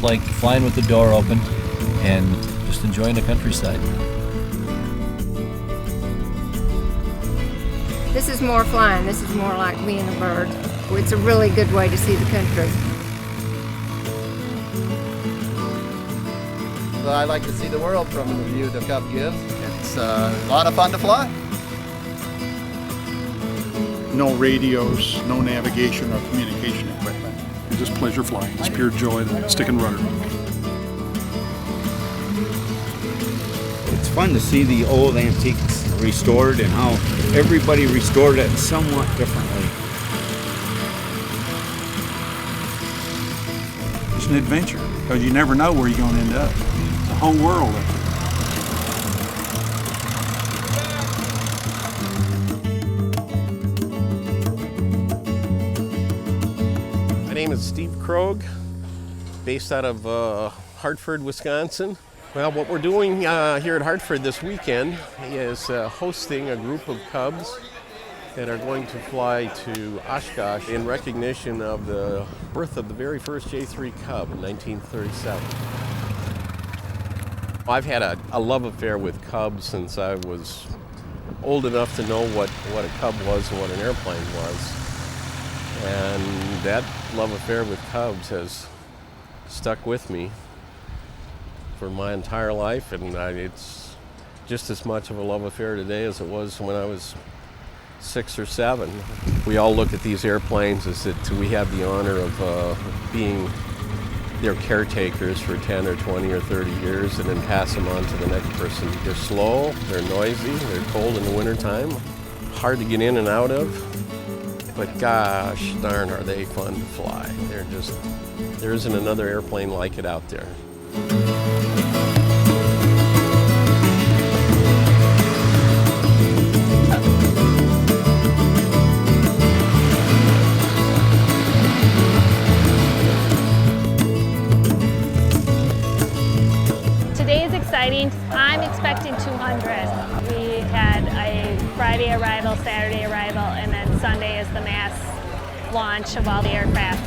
like flying with the door open and just enjoying the countryside. This is more flying. This is more like being a bird. It's a really good way to see the country. I like to see the world from the view the Cub gives. It's a lot of fun to fly. No radios, no navigation or communication equipment. It's just pleasure flying. It's pure joy, the stick and rudder. It's fun to see the old antiques restored and how everybody restored it somewhat differently. It's an adventure because you never know where you're going to end up. It's a whole world up there. My name is Steve Krogh, based out of Hartford, Wisconsin. Well, what we're doing here at Hartford this weekend is hosting a group of Cubs that are going to fly to Oshkosh in recognition of the birth of the very first J-3 Cub in 1937. I've had a love affair with Cubs since I was old enough to know what a Cub was and what an airplane was. And that love affair with Cubs has stuck with me for my entire life, and it's just as much of a love affair today as it was when I was 6 or 7. We all look at these airplanes as that we have the honor of being their caretakers for 10 or 20 or 30 years and then pass them on to the next person. They're slow, they're noisy, they're cold in the wintertime, hard to get in and out of, but gosh darn are they fun to fly. There isn't another airplane like it out there. Today's exciting. I'm expecting 200. We had a Friday arrival, Saturday arrival, and then Sunday is the mass launch of all the aircraft.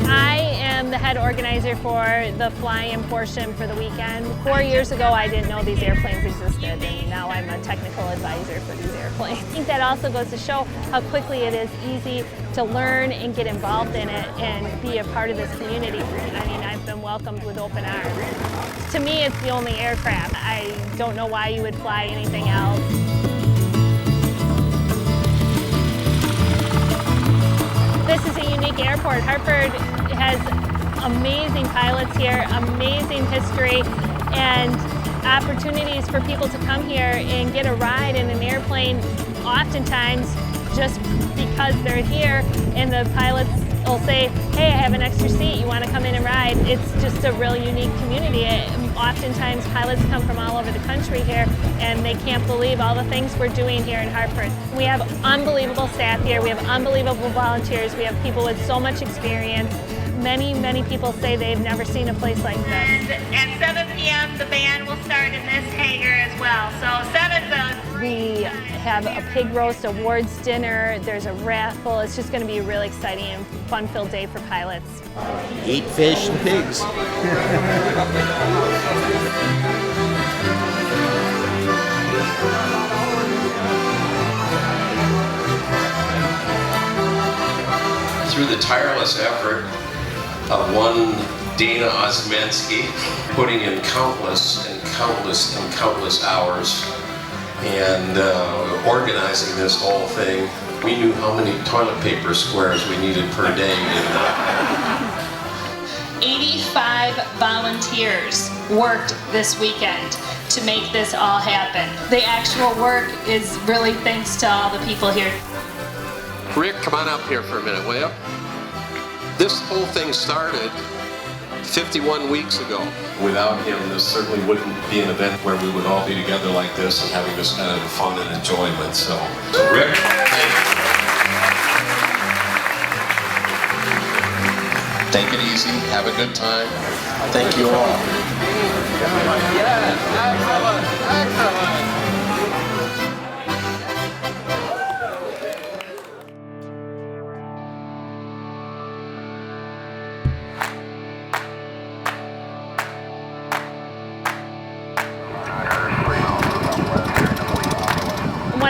I am the head organizer for the fly-in portion for the weekend. 4 years ago, I didn't know these airplanes existed, and now I'm a technical advisor for these airplanes. I think that also goes to show how quickly it is easy to learn and get involved in it and be a part of this community. I mean, I've been welcomed with open arms. To me, it's the only aircraft. I don't know why you would fly anything else. This is a unique airport. Hartford has amazing pilots here, amazing history, and opportunities for people to come here and get a ride in an airplane, oftentimes just because they're here and the pilots will say, hey, I have an extra seat, you want to come in and ride? It's just a really unique community. Oftentimes pilots come from all over the country here and they can't believe all the things we're doing here in Hartford. We have unbelievable staff here, we have unbelievable volunteers, we have people with so much experience. Many people say they've never seen a place like this. And at 7 p.m. the band will start in this hangar as well. So 7 to 3. We have a pig roast awards dinner, there's a raffle. It's just going to be a really exciting and fun-filled day for pilots. Eat fish and pigs. Through the tireless effort of one Dana Osmensky, putting in countless hours and organizing this whole thing, we knew how many toilet paper squares we needed per day. 85 volunteers worked this weekend to make this all happen. The actual work is really thanks to all the people here. Rick, come on up here for a minute, will you? This whole thing started 51 weeks ago. Without him, this certainly wouldn't be an event where we would all be together like this and having this kind of fun and enjoyment. So, Rick, take it easy, have a good time. Thank you all. Yes, excellent, excellent.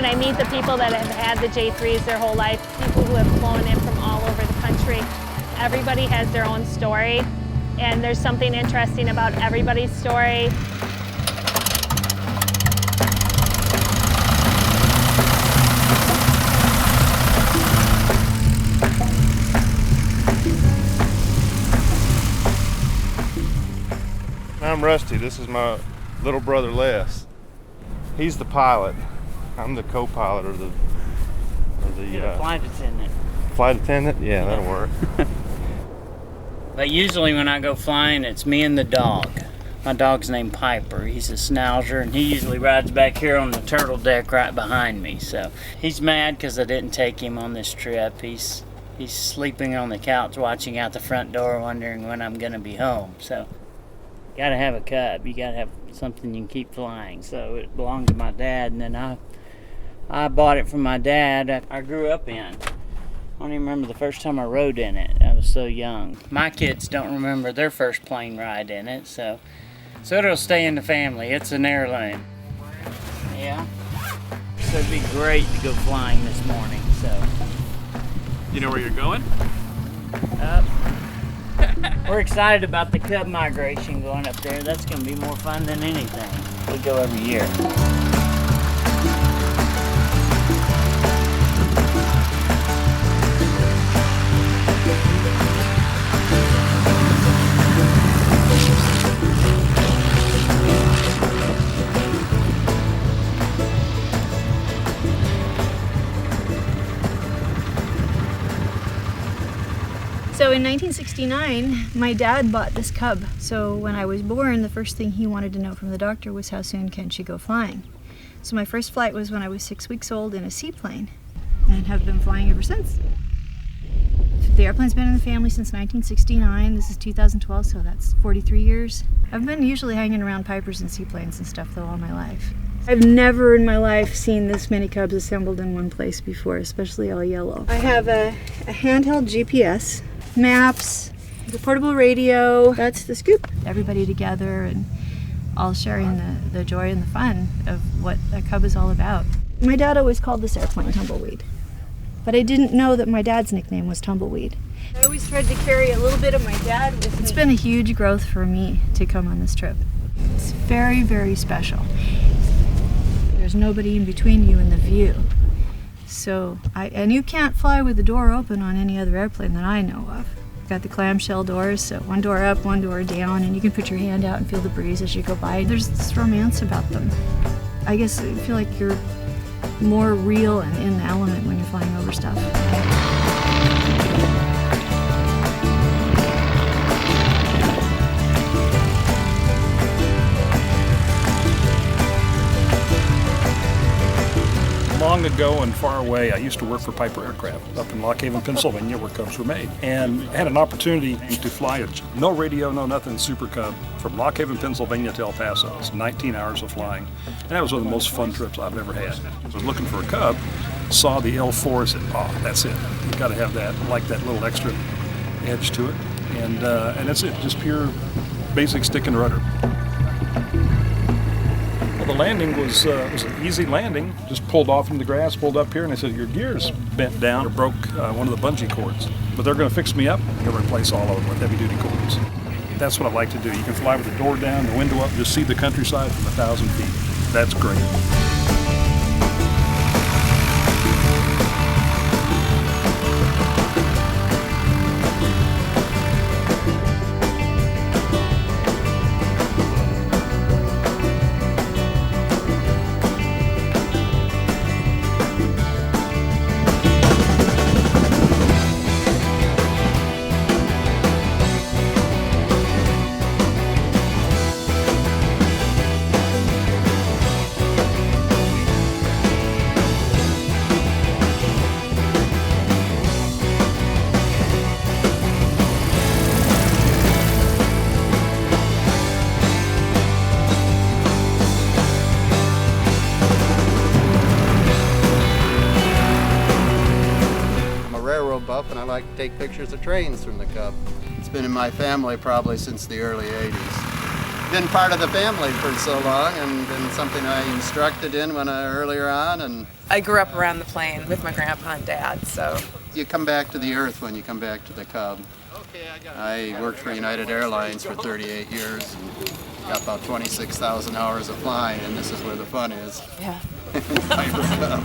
when I meet the people that have had the J3s their whole life, people who have flown in from all over the country, everybody has their own story, and there's something interesting about everybody's story. I'm Rusty. This is my little brother Les. He's the pilot. I'm the co-pilot or the flight attendant. Flight attendant? Yeah, that'll work. But usually when I go flying, it's me and the dog. My dog's named Piper. He's a schnauzer, and he usually rides back here on the turtle deck right behind me. So he's mad because I didn't take him on this trip. He's sleeping on the couch watching out the front door wondering when I'm going to be home. So you got to have a Cub. You got to have something you can keep flying. So it belonged to my dad, and then I bought it from my dad. I grew up in. I don't even remember the first time I rode in it. I was so young. My kids don't remember their first plane ride in it, so it'll stay in the family. It's an heirloom. Yeah. So it'd be great to go flying this morning, so. You know where you're going? We're excited about the Cub migration going up there. That's going to be more fun than anything. We go every year. So in 1969, my dad bought this Cub. So when I was born, the first thing he wanted to know from the doctor was how soon can she go flying. So my first flight was when I was 6 weeks old in a seaplane, and have been flying ever since. The airplane's been in the family since 1969. This is 2012, so that's 43 years. I've been usually hanging around Pipers and seaplanes and stuff though all my life. I've never in my life seen this many Cubs assembled in one place before, especially all yellow. I have a handheld GPS, maps, the portable radio. That's the scoop. Everybody together and all sharing the joy and the fun of what a Cub is all about. My dad always called this airplane Tumbleweed, but I didn't know that my dad's nickname was Tumbleweed. I always tried to carry a little bit of my dad with me. It's been a huge growth for me to come on this trip. It's very, very special. There's nobody in between you and the view. So, and you can't fly with the door open on any other airplane that I know of. Got the clamshell doors, so one door up, one door down, and you can put your hand out and feel the breeze as you go by. There's this romance about them. I guess I feel like you're more real and in the element when you're flying over stuff. Long ago and far away, I used to work for PIPER Aircraft up in Lock Haven, Pennsylvania, where Cubs were made. And I had an opportunity to fly no radio, no nothing, Super Cub from Lock Haven, Pennsylvania to El Paso. It's 19 hours of flying. And that was one of the most fun trips I've ever had. I was looking for a Cub, saw the L4, and said, oh, that's it. You've got to have that, like that little extra edge to it. And that's it, just pure basic stick and rudder. Well, the landing was an easy landing. Just pulled off into the grass, pulled up here, and they said, your gear's bent down or broke one of the bungee cords. But they're going to fix me up and replace all of them with heavy-duty cords. That's what I like to do. You can fly with the door down, the window up, just see the countryside from 1,000 feet. That's great. And I like to take pictures of trains from the Cub. It's been in my family probably since the early 80s. been part of the family for so long, and been something I instructed in earlier on. And I grew up around the plane with my grandpa and dad, so. You come back to the earth when you come back to the Cub. I worked for United Airlines for 38 years and got about 26,000 hours of flying, and this is where the fun is. Yeah. PIPER Cub.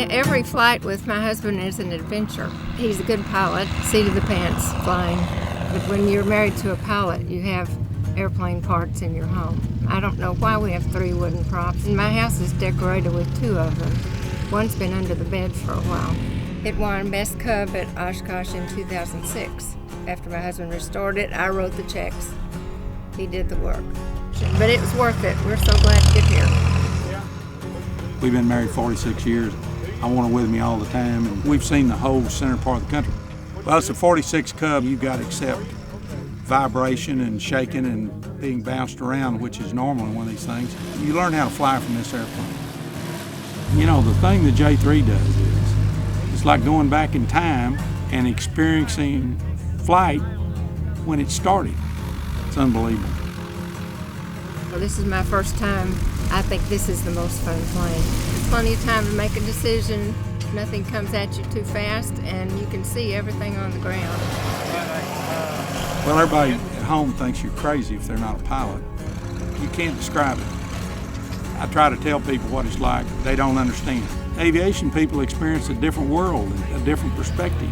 Every flight with my husband is an adventure. He's a good pilot, seat of the pants flying. But when you're married to a pilot, you have airplane parts in your home. I don't know why we have 3 wooden props. And my house is decorated with 2 of them. One's been under the bed for a while. It won Best Cub at Oshkosh in 2006. After my husband restored it, I wrote the checks. He did the work. But it was worth it. We're so glad to get here. We've been married 46 years. I want her with me all the time, and we've seen the whole center part of the country. Well, it's a 46 Cub. You've got to accept vibration and shaking and being bounced around, which is normal in one of these things. You learn how to fly from this airplane. You know, the thing the J-3 does is, it's like going back in time and experiencing flight when it started. It's unbelievable. Well, this is my first time. I think this is the most fun flying. There's plenty of time to make a decision. Nothing comes at you too fast, and you can see everything on the ground. Well, everybody at home thinks you're crazy if they're not a pilot. You can't describe it. I try to tell people what it's like. They don't understand. Aviation people experience a different world, a different perspective.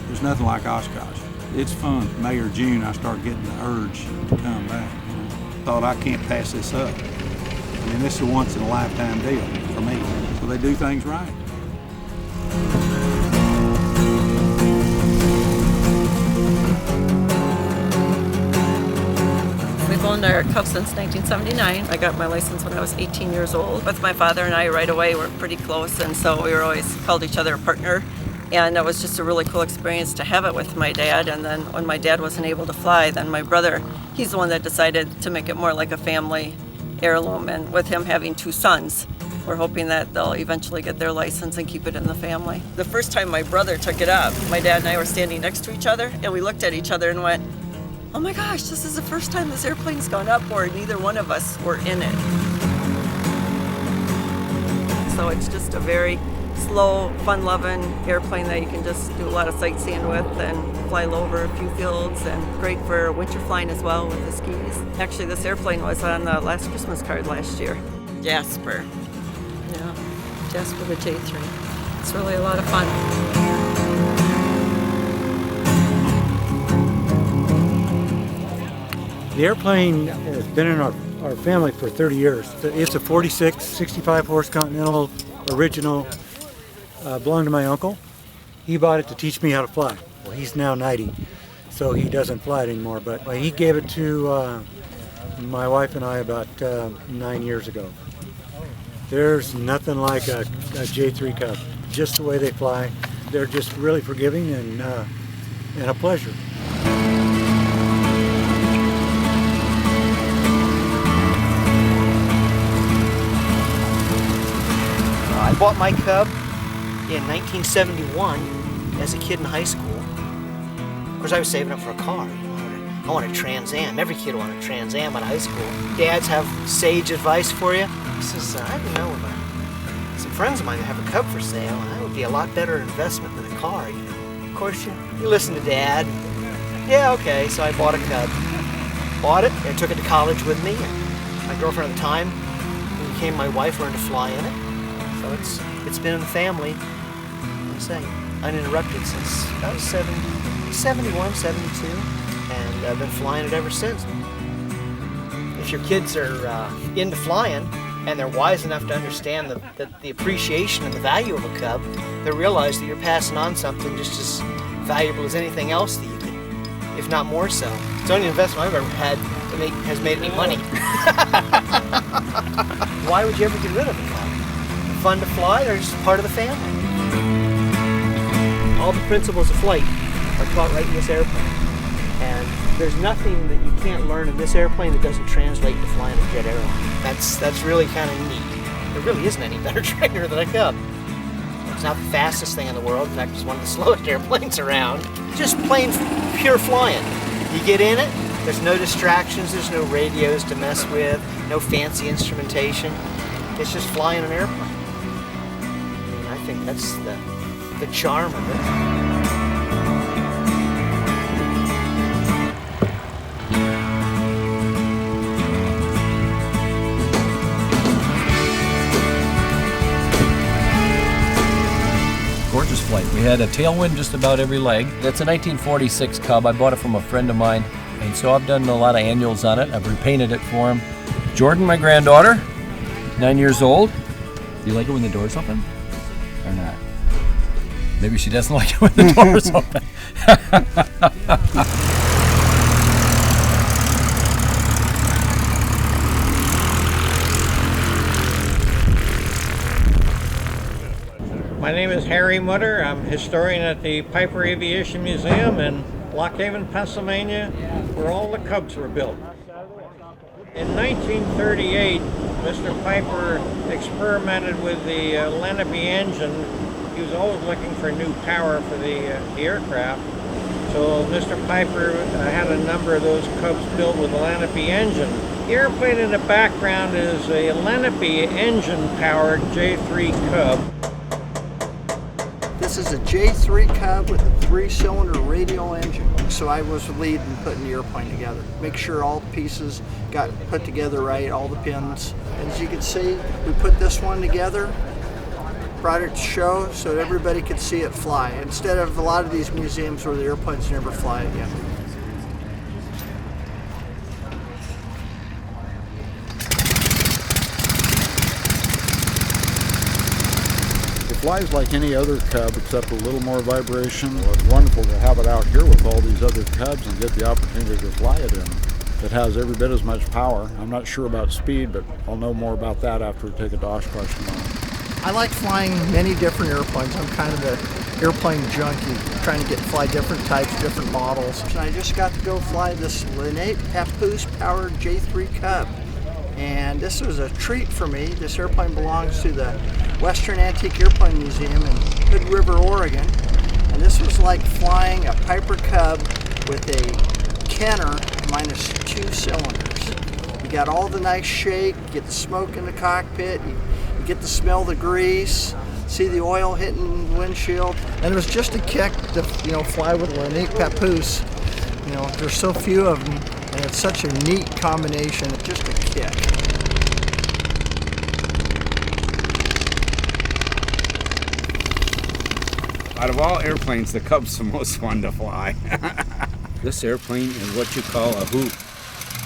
There's nothing like Oshkosh. It's fun. May or June, I start getting the urge to come back. Thought I can't pass this up. I mean, this is a once-in-a-lifetime deal for me. So they do things right. We've owned our Cub since 1979. I got my license when I was 18 years old. With my father and I right away were pretty close, and so we were always called each other a partner. And it was just a really cool experience to have it with my dad. And then when my dad wasn't able to fly, then my brother, he's the one that decided to make it more like a family heirloom. And with him having 2 sons, we're hoping that they'll eventually get their license and keep it in the family. The first time my brother took it up, my dad and I were standing next to each other, and we looked at each other and went, oh my gosh, this is the first time this airplane's gone up where neither one of us were in it. So it's just a very slow, fun-loving airplane that you can just do a lot of sightseeing with and fly low over a few fields, and great for winter flying as well with the skis. Actually, this airplane was on the last Christmas card last year. Jasper. Yeah, Jasper the J-3. It's really a lot of fun. The airplane has been in our family for 30 years. It's a 46, 65 horse Continental, original. Belonged to my uncle. He bought it to teach me how to fly. Well, he's now 90, so he doesn't fly it anymore, but he gave it to my wife and I about 9 years ago. There's nothing like a J-3 Cub. Just the way they fly, they're just really forgiving and a pleasure. I bought my Cub in 1971 as a kid in high school. Of course, I was saving up for a car. I wanted a Trans Am. Every kid wanted a Trans Am in high school. Dads have sage advice for you. He says, I don't know, some friends of mine that have a Cub for sale, and that would be a lot better investment than a car. Of course, you listen to Dad. Yeah, okay, so I bought a Cub. Bought it, I took it to college with me, and my girlfriend at the time, who became my wife, learned to fly in it. So it's been in the family, I say, uninterrupted since I was 71, 72, and I've been flying it ever since. If your kids are into flying and they're wise enough to understand the appreciation and the value of a Cub, they realize that you're passing on something just as valuable as anything else that you could, if not more so. It's the only investment I've ever had that has made me money. Why would you ever get rid of a Cub? Fun to fly, they're just part of the family. All the principles of flight are taught right in this airplane. And there's nothing that you can't learn in this airplane that doesn't translate to flying a jet airline. That's really kind of neat. There really isn't any better trainer than a Cub. It's not the fastest thing in the world. In fact, it's one of the slowest airplanes around. Just plain pure flying. You get in it, there's no distractions, there's no radios to mess with, no fancy instrumentation. It's just flying an airplane. And I think that's the charm of it. Gorgeous flight. We had a tailwind just about every leg. That's a 1946 Cub. I bought it from a friend of mine, and so I've done a lot of annuals on it. I've repainted it for him. Jordan, my granddaughter, 9 years old. Do you like it when the door's open or not? Maybe she doesn't like it when the door's open. My name is Harry Mutter. I'm a historian at the PIPER Aviation Museum in Lock Haven, Pennsylvania, where all the Cubs were built. In 1938, Mr. Piper experimented with the Lenape engine. He was always looking for new power for the aircraft. So Mr. Piper had a number of those Cubs built with the Lenape engine. The airplane in the background is a Lenape engine-powered J-3 Cub. This is a J-3 Cub with a 3-cylinder radial engine. So I was the lead in putting the airplane together. Make sure all the pieces got put together right, all the pins. And as you can see, we put this one together, brought it to show so that everybody could see it fly, instead of a lot of these museums where the airplanes never fly again. Flies like any other Cub except a little more vibration. Well, it's wonderful to have it out here with all these other Cubs and get the opportunity to fly it in. It has every bit as much power. I'm not sure about speed, but I'll know more about that after we take it to Oshkosh tomorrow. I like flying many different airplanes. I'm kind of an airplane junkie, trying to fly different types, different models. And I just got to go fly this Lenape Papoose powered J-3 Cub. And this was a treat for me. This airplane belongs to the Western Antique Airplane Museum in Hood River, Oregon. And this was like flying a Piper Cub with a Kenner minus 2 cylinders. You got all the nice shake, you get the smoke in the cockpit, you get to smell the grease, see the oil hitting the windshield. And it was just a kick to fly with a Lenape Papoose. There's so few of them, and it's such a neat combination. It's just a kick. Out of all airplanes, the Cub's the most fun to fly. This airplane is what you call a hoop.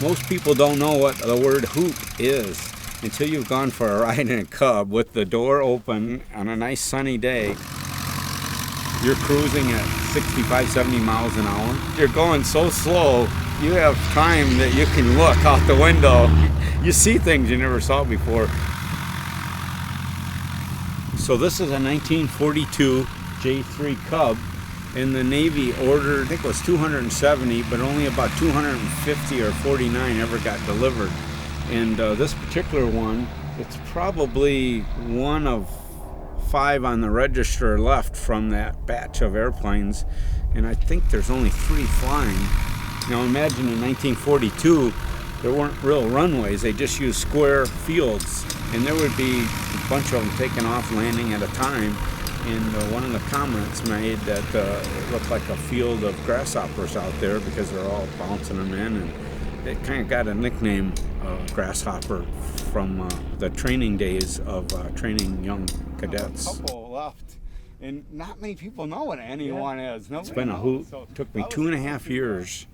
Most people don't know what the word hoop is until you've gone for a ride in a Cub with the door open on a nice sunny day. You're cruising at 65, 70 miles an hour. You're going so slow, you have time that you can look out the window. You see things you never saw before. So this is a 1942 J-3 Cub, and the Navy ordered, I think it was 270, but only about 250 or 49 ever got delivered. And this particular one, it's probably one of 5 on the register left from that batch of airplanes, and I think there's only 3 flying. Now imagine in 1942, there weren't real runways, they just used square fields, and there would be a bunch of them taking off, landing at a time. And one of the comments made that it looked like a field of grasshoppers out there because they're all bouncing them in, and it kind of got a nickname, grasshopper, from the training days of training young cadets. A couple left, and not many people know what anyone is. It's been a hoot. Took me 2.5 years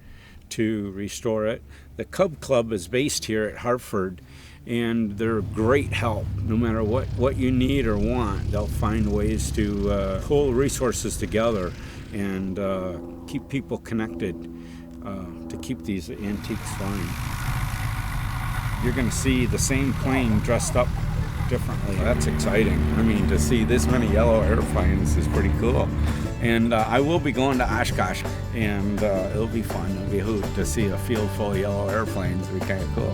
to restore it. The Cub Club is based here at Hartford, and they're great help. No matter what you need or want, they'll find ways to pull resources together and keep people connected to keep these antiques flying. You're going to see the same plane dressed up differently. That's exciting. I mean, to see this many yellow airplanes is pretty cool. And I will be going to Oshkosh, and it'll be fun. It'll be a hoot to see a field full of yellow airplanes. It'll be kind of cool.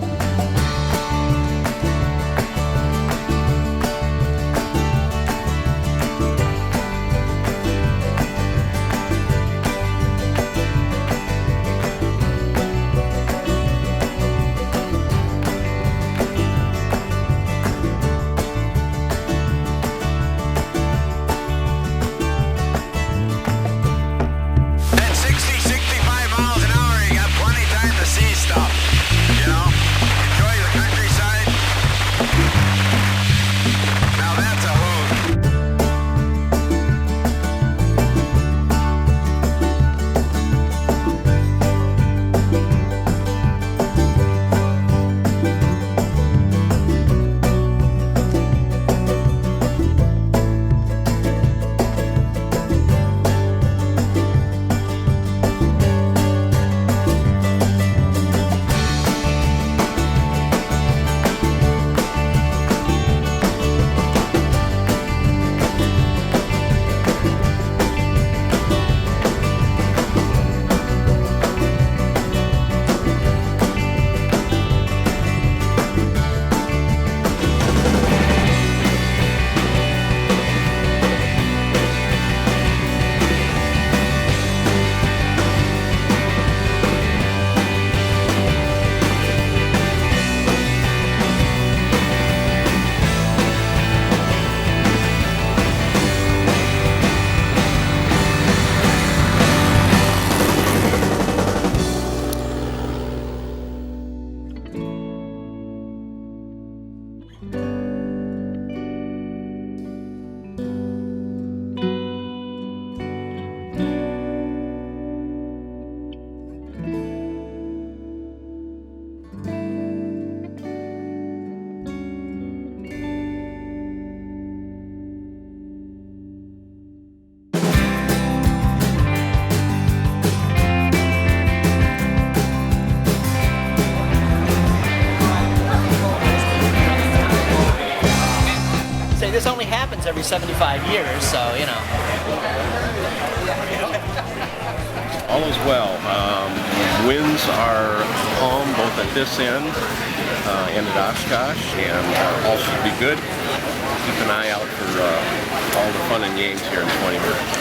This only happens every 75 years, so, you know. All is well. Winds are calm both at this end and at Oshkosh, and all should be good. Keep an eye out for all the fun and games here in 20 minutes.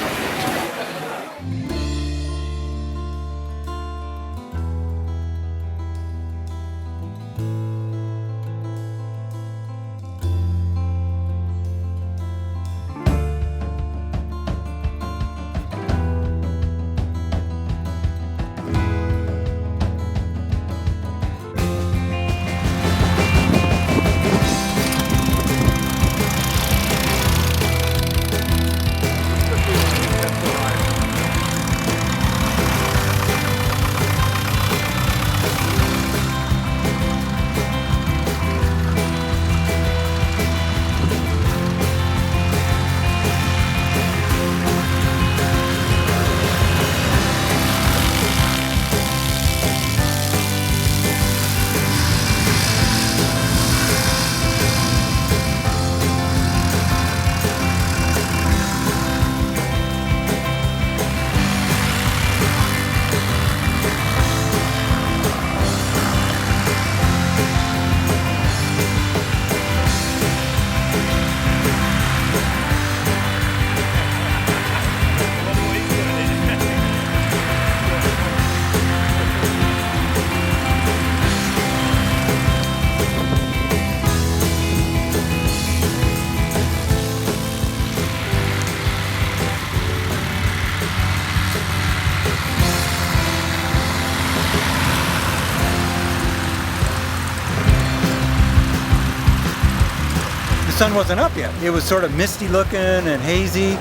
The sun wasn't up yet. It was sort of misty looking and hazy,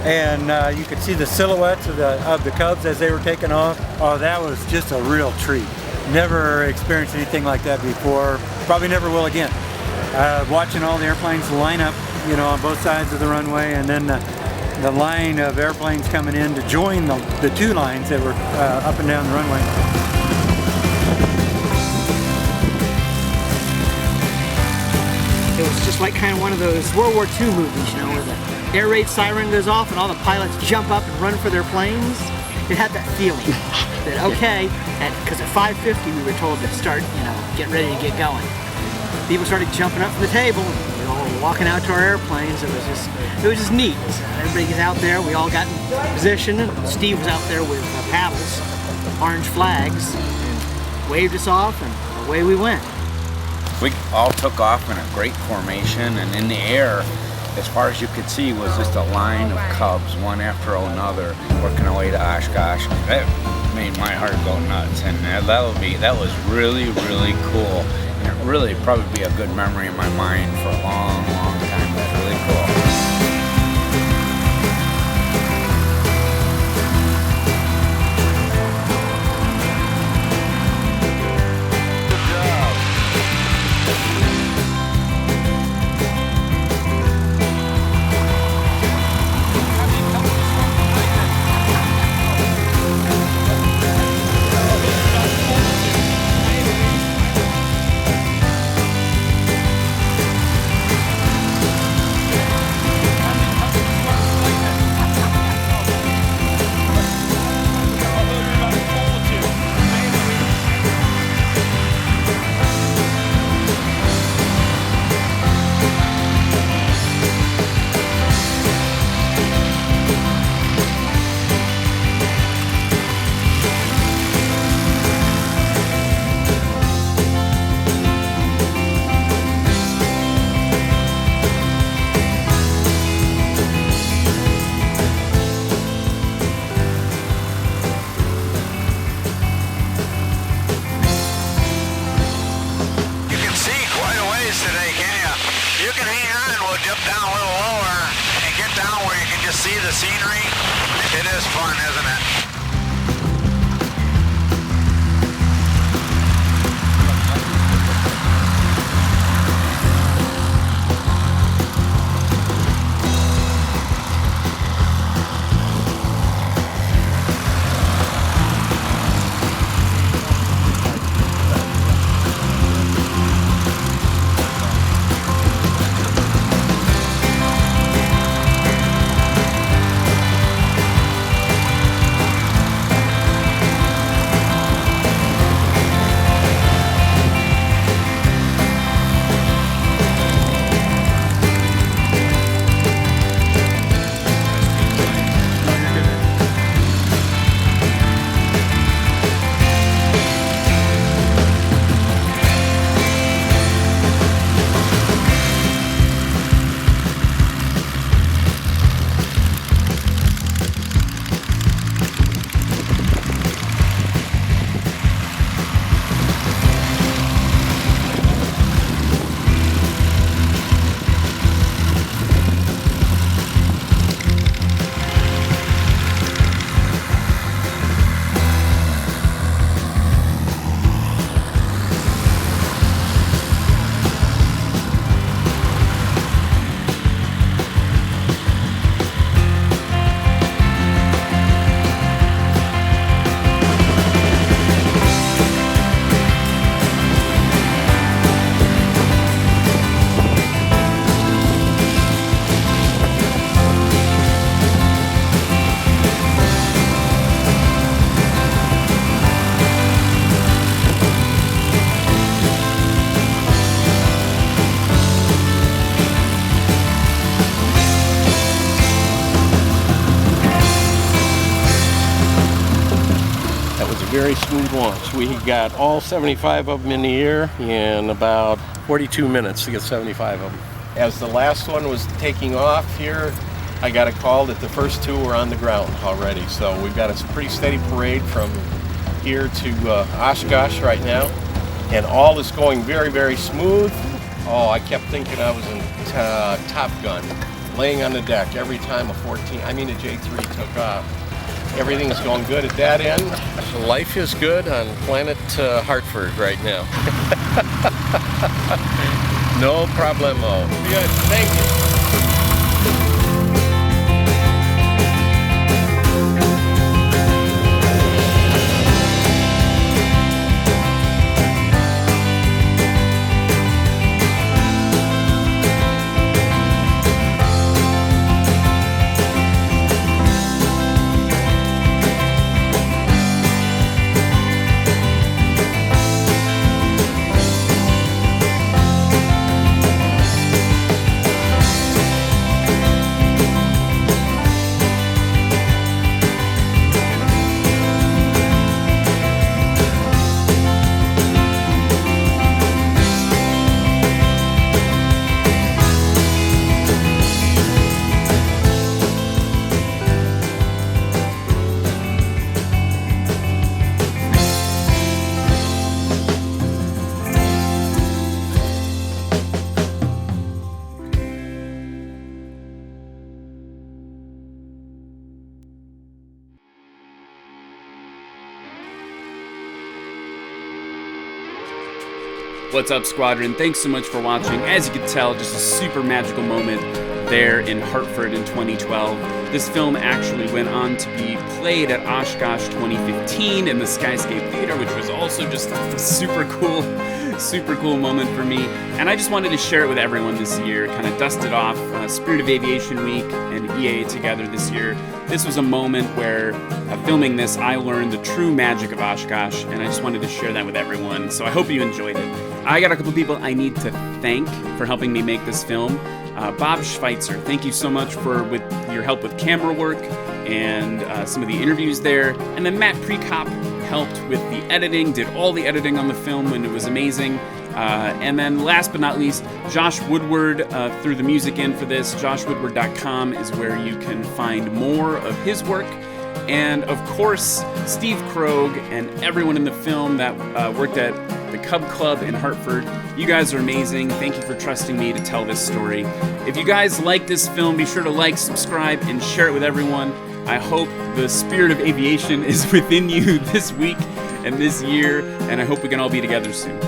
and you could see the silhouettes of the Cubs as they were taking off. Oh, that was just a real treat. Never experienced anything like that before. Probably never will again. Watching all the airplanes line up, you know, on both sides of the runway, and then the line of airplanes coming in to join the two lines that were up and down the runway. It was just like kind of one of those World War II movies, you know, where air raid siren goes off and all the pilots jump up and run for their planes. It had that feeling that, okay, because at 5:50 we were told to start, get ready to get going. People started jumping up from the table, and we were all walking out to our airplanes. It was just neat. Everybody was out there, we all got in position. Steve was out there with paddles, orange flags, and waved us off, and away we went. We all took off in a great formation, and in the air, as far as you could see, was just a line of Cubs, one after another, working our way to Oshkosh. That made my heart go nuts, and that was really, really cool. And it really probably be a good memory in my mind for a long, long time. It was really cool. Very smooth launch. We got all 75 of them in the air in about 42 minutes to get 75 of them. As the last one was taking off here, I got a call that the first two were on the ground already. So we've got a pretty steady parade from here to Oshkosh right now. And all is going very, very smooth. Oh, I kept thinking I was in Top Gun, laying on the deck every time a J-3 took off. Everything is going good at that end. Life is good on planet Hartford right now. No problemo. Good, thank you. What's up, Squadron? Thanks so much for watching. As you can tell, just a super magical moment there in Hartford in 2012. This film actually went on to be played at Oshkosh 2015 in the Skyscape Theater, which was also just a super cool moment for me. And I just wanted to share it with everyone this year, kind of dust it off. Spirit of Aviation Week and EA together this year. This was a moment where filming this, I learned the true magic of Oshkosh, and I just wanted to share that with everyone. So I hope you enjoyed it. I got a couple people I need to thank for helping me make this film. Bob Schweitzer, thank you so much with your help with camera work and some of the interviews there. And then Matt Prekop helped with the editing, did all the editing on the film, and it was amazing. And then last but not least, Josh Woodward threw the music in for this. JoshWoodward.com is where you can find more of his work. And of course, Steve Krogh and everyone in the film that worked at the Cub Club in Hartford. You guys are amazing. Thank you for trusting me to tell this story. If you guys like this film, be sure to like, subscribe, and share it with everyone. I hope the spirit of aviation is within you this week and this year, and I hope we can all be together soon.